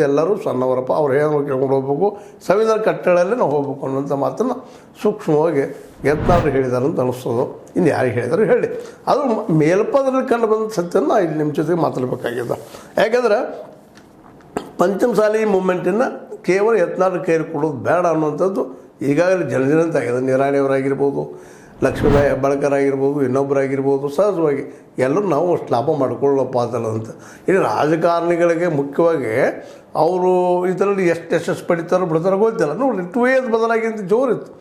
ಎಲ್ಲರೂ ಸಣ್ಣವರಪ್ಪ ಅವ್ರು ಹೇಳೋ ಕೇಳ್ಕೊಂಡು ಹೋಗ್ಬೇಕು, ಸಂವಿಧಾನ ಕಟ್ಟಡಲ್ಲೇ ನಾವು ಹೋಗ್ಬೇಕು ಅನ್ನೋಂಥ ಮಾತನ್ನು ಸೂಕ್ಷ್ಮವಾಗಿ ಯತ್ನಾಳರು ಹೇಳಿದ್ದಾರೆ ಅಂತ ಅನಿಸ್ತದೋ. ಇನ್ನು ಯಾರಿಗೆ ಹೇಳಿದಾರೋ ಹೇಳಿ, ಅದು ಮೇಲ್ಪದರಲ್ಲಿ ಕಂಡು ಬಂದ ಸತ್ಯನ ಇಲ್ಲಿ ನಿಮ್ಮ ಜೊತೆಗೆ ಮಾತಾಡಬೇಕಾಗಿದೆ. ಯಾಕೆಂದರೆ ಪಂಚಮಸಾಲಿ ಮೂಮೆಂಟನ್ನು ಕೇವಲ ಯತ್ನಾಳರ ಕೈಯಲ್ಲಿ ಕೊಡೋದು ಬೇಡ ಅನ್ನುವಂಥದ್ದು ಈಗಾಗಲೇ ಜನಜನಂತ ಆಗಿದೆ. ನಿರಾಣಿಯವರಾಗಿರ್ಬೋದು, ಲಕ್ಷ್ಮೀಬಾಯಿ ಹೆಬ್ಬಾಳ್ಕರ್ ಆಗಿರ್ಬೋದು, ಇನ್ನೊಬ್ಬರಾಗಿರ್ಬೋದು, ಸಹಜವಾಗಿ ಎಲ್ಲರೂ ನಾವು ಅಷ್ಟು ಲಾಭ ಮಾಡ್ಕೊಳ್ಳೋಪ್ಪ ಅದಲ್ಲ ಅಂತ. ಇಲ್ಲಿ ರಾಜಕಾರಣಿಗಳಿಗೆ ಮುಖ್ಯವಾಗಿ ಅವರು ಇದರಲ್ಲಿ ಎಷ್ಟು ಯಶಸ್ಸು ಪಡಿತಾರೋ ಬಿಡ್ತಾರೋ ಗೊತ್ತಿಲ್ಲ. ನೋಡಿ 2A's ಬದಲಾಗಿಂತ ಜೋರಿತ್ತು.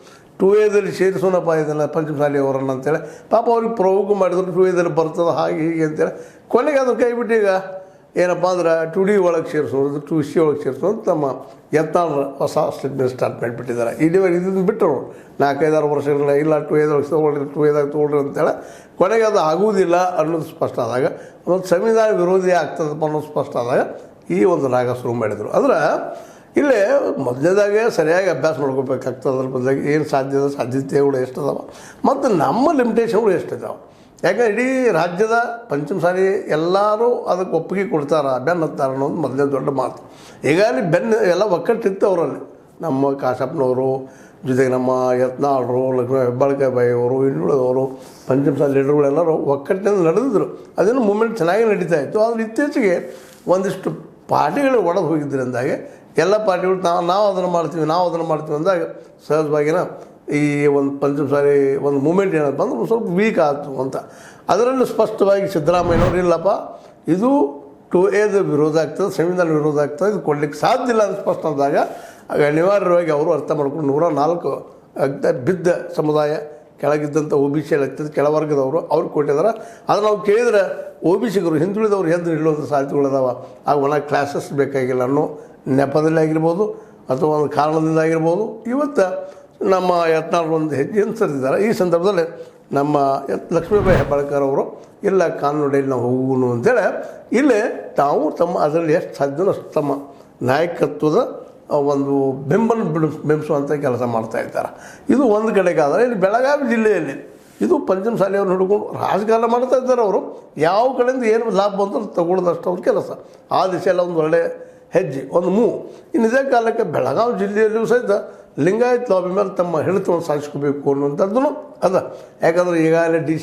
2Aದಲ್ಲಿ ಸೇರಿಸೋಣಪ್ಪ ಇದನ್ನು ಪಂಚಮಸಾಲಿ ಅವರನ್ನು ಅಂತೇಳಿ ಪಾಪ ಅವ್ರಿಗೆ ಪ್ರವೋಕ್ ಮಾಡಿದ್ರು. 2Aದಲ್ಲಿ ಬರ್ತದೆ ಹಾಗೆ ಹೀಗೆ ಅಂತೇಳಿ ಕೊನೆಗೆ ಅದ್ರ ಕೈ ಬಿಟ್ಟು ಈಗ ಏನಪ್ಪ ಅಂದ್ರೆ 2D ಒಳಗೆ ಸೇರಿಸೋದು, 2C ಒಳಗೆ ಸೇರಿಸೋದು ತಮ್ಮ ಯತ್ನಾಳರು ಹೊಸ ಸ್ಟೇಟ್ಮೆಂಟ್ ಸ್ಟಾರ್ಟ್ ಮಾಡಿಬಿಟ್ಟಿದ್ದಾರೆ. ಇಲ್ಲಿವರೆಗೆ ಇದನ್ನು ಬಿಟ್ಟರು 4-5-6 ವರ್ಷಗಳ ಇಲ್ಲ 2Aದಾಗ ತೊಗೊಳ್ರಿ 2Aದಾಗ ತೊಗೊಳ್ರಿ ಅಂತೇಳಿ ಕೊನೆಗೆ ಅದು ಆಗುವುದಿಲ್ಲ ಅನ್ನೋದು ಸ್ಪಷ್ಟ ಆದಾಗ, ಒಂದು ಸಂವಿಧಾನ ವಿರೋಧಿ ಆಗ್ತದಪ್ಪ ಅನ್ನೋದು ಸ್ಪಷ್ಟ ಆದಾಗ ಈ ಒಂದು ರಾಗ ಶುರು ಮಾಡಿದರು. ಅಂದ್ರೆ ಇಲ್ಲೇ ಮೊದಲನೇದಾಗೆ ಸರಿಯಾಗಿ ಅಭ್ಯಾಸ ಮಾಡ್ಕೋಬೇಕಾಗ್ತದೆ. ಅದ್ರ ಬದಲಾಗಿ ಏನು ಸಾಧ್ಯತೆಗಳು ಎಷ್ಟಿದಾವೆ ಮತ್ತು ನಮ್ಮ ಲಿಮಿಟೇಷನ್ಗಳು ಎಷ್ಟಿದ್ದಾವೆ. ಯಾಕಂದ್ರೆ ಇಡೀ ರಾಜ್ಯದ ಪಂಚಮಸಾಲಿ ಎಲ್ಲರೂ ಅದಕ್ಕೆ ಒಪ್ಪಿಗೆ ಕೊಡ್ತಾರೆ, ಬೆನ್ನು ಹತ್ತಾರೆ ಅನ್ನೋದು ಮೊದಲೇ ದೊಡ್ಡ ಮಾತು. ಈಗಾಗಲೇ ಬೆನ್ನು ಎಲ್ಲ ಒಕ್ಕಟ್ಟಿತ್ತು ಅವರಲ್ಲಿ. ನಮ್ಮ ಕಾಶಪ್ಪನವರು ಜೊತೆಗೆ ನಮ್ಮ ಯತ್ನಾಳರು, ಲಕ್ಷ್ಮೀ ಹೆಬ್ಬಾಳ್ಕರ್ ಅವರು, ಇನ್ನುಳಿದವರು ಪಂಚಮಸಾಲಿ ಲೀಡರ್ಗಳೆಲ್ಲರೂ ಒಕ್ಕಟ್ಟಿನಿಂದ ನಡೆದಿದ್ರು. ಅದನ್ನು ಮೂಮೆಂಟ್ ಚೆನ್ನಾಗಿ ನಡೀತಾ ಇತ್ತು. ಆದರೆ ಇತ್ತೀಚೆಗೆ ಒಂದಿಷ್ಟು ಪಾರ್ಟಿಗಳು ಒಡೆದು ಹೋಗಿದ್ದರಿಂದಾಗೆ ಎಲ್ಲ ಪಾರ್ಟಿಗಳು ನಾವು ಅದನ್ನು ಮಾಡ್ತೀವಿ ಅಂದಾಗ ಸಹಜವಾಗಿನ ಈ ಒಂದು ಪಂಚಮಸಾಲಿ ಒಂದು ಮೂಮೆಂಟ್ ಏನಪ್ಪ ಅಂದ್ರೆ ಸ್ವಲ್ಪ ವೀಕ್ ಆಯಿತು ಅಂತ. ಅದರಲ್ಲಿ ಸ್ಪಷ್ಟವಾಗಿ ಸಿದ್ದರಾಮಯ್ಯನವರು ಇಲ್ಲಪ್ಪ ಇದು 2Aದ ವಿರೋಧ ಆಗ್ತದೆ, ಸಂವಿಧಾನ ವಿರೋಧ ಆಗ್ತದೆ, ಇದು ಕೊಡಲಿಕ್ಕೆ ಸಾಧ್ಯ ಇಲ್ಲ ಅಂತ ಸ್ಪಷ್ಟ ಆದಾಗ ಆಗ ಅನಿವಾರ್ಯವಾಗಿ ಅವರು ಅರ್ಥ ಮಾಡ್ಕೊಂಡು 104 ಬಿದ್ದ ಸಮುದಾಯ ಕೆಳಗಿದ್ದಂಥ OBC ಆಗ್ತದೆ ಕೆಳವರ್ಗದವರು ಅವ್ರು ಕೊಟ್ಟಿದ್ದಾರೆ. ಅದನ್ನು ನಾವು ಕೇಳಿದ್ರೆ OBCಗರು ಹಿಂದುಳಿದವರು ಎದ್ದು ನಿಲ್ಲುವಂಥ ಸಾಧ್ಯತೆಗಳಿದಾವೆ. ಆಗ ಒಣ ಕ್ಲಾಸಸ್ ಬೇಕಾಗಿಲ್ಲ ಅನ್ನೋ ನೆಪದಲ್ಲಿ ಆಗಿರ್ಬೋದು ಅಥವಾ ಒಂದು ಕಾರಣದಿಂದ ಆಗಿರ್ಬೋದು ಇವತ್ತು ನಮ್ಮ ಯತ್ನಾಳರು ಒಂದು ಹೆಜ್ಜೆಯನ್ನು ಸರಿದಿದ್ದಾರೆ. ಈ ಸಂದರ್ಭದಲ್ಲಿ ನಮ್ಮ ಲಕ್ಷ್ಮೀಬಾಯಿ ಹೆಬ್ಬಾಳ್ಕರ್ ಅವರು ಇಲ್ಲ ಕಾನೂನಡಿಯಲ್ಲಿ ನಾವು ಹೋಗುನು ಅಂತೇಳಿ ಇಲ್ಲಿ ತಾವು ತಮ್ಮ ಅದರಲ್ಲಿ ಎಷ್ಟು ಸಾಧ್ಯವೋ ಅಷ್ಟು ತಮ್ಮ ನಾಯಕತ್ವದ ಒಂದು ಬಿಂಬಿಸುವಂಥ ಕೆಲಸ ಮಾಡ್ತಾಯಿದ್ದಾರೆ. ಇದು ಒಂದು ಕಡೆಗಾದರೆ ಇಲ್ಲಿ ಬೆಳಗಾವಿ ಜಿಲ್ಲೆಯಲ್ಲಿ ಇದು ಪಂಚಮಸಾಲಿಯವ್ರನ್ನ ಹಿಡ್ಕೊಂಡು ರಾಜಕಾರಣ ಮಾಡ್ತಾ ಇದ್ದಾರೆ. ಅವರು ಯಾವ ಕಡೆಯಿಂದ ಏನು ಲಾಭ ಬಂದರೂ ತಗೊಳ್ಳೋದಷ್ಟು ಅವ್ರ ಕೆಲಸ. ಆ ದಿಶೆಯಲ್ಲ ಒಂದು ಒಳ್ಳೆಯ ಹೆಜ್ಜೆ, ಒಂದು ಮೂವ್. ಇನ್ನು ಇದೇ ಕಾಲಕ್ಕೆ ಬೆಳಗಾವಿ ಜಿಲ್ಲೆಯಲ್ಲಿಯೂ ಸಹಿತ ಲಿಂಗಾಯತ್ ಲಾಬಿ ಮೇಲೆ ತಮ್ಮ ಹಿಡಿತವನ್ನು ಸಾಧಿಸ್ಕೋಬೇಕು ಅನ್ನುವಂಥದ್ದು ಅದ. ಯಾಕಂದರೆ ಈಗಾಗಲೇ DC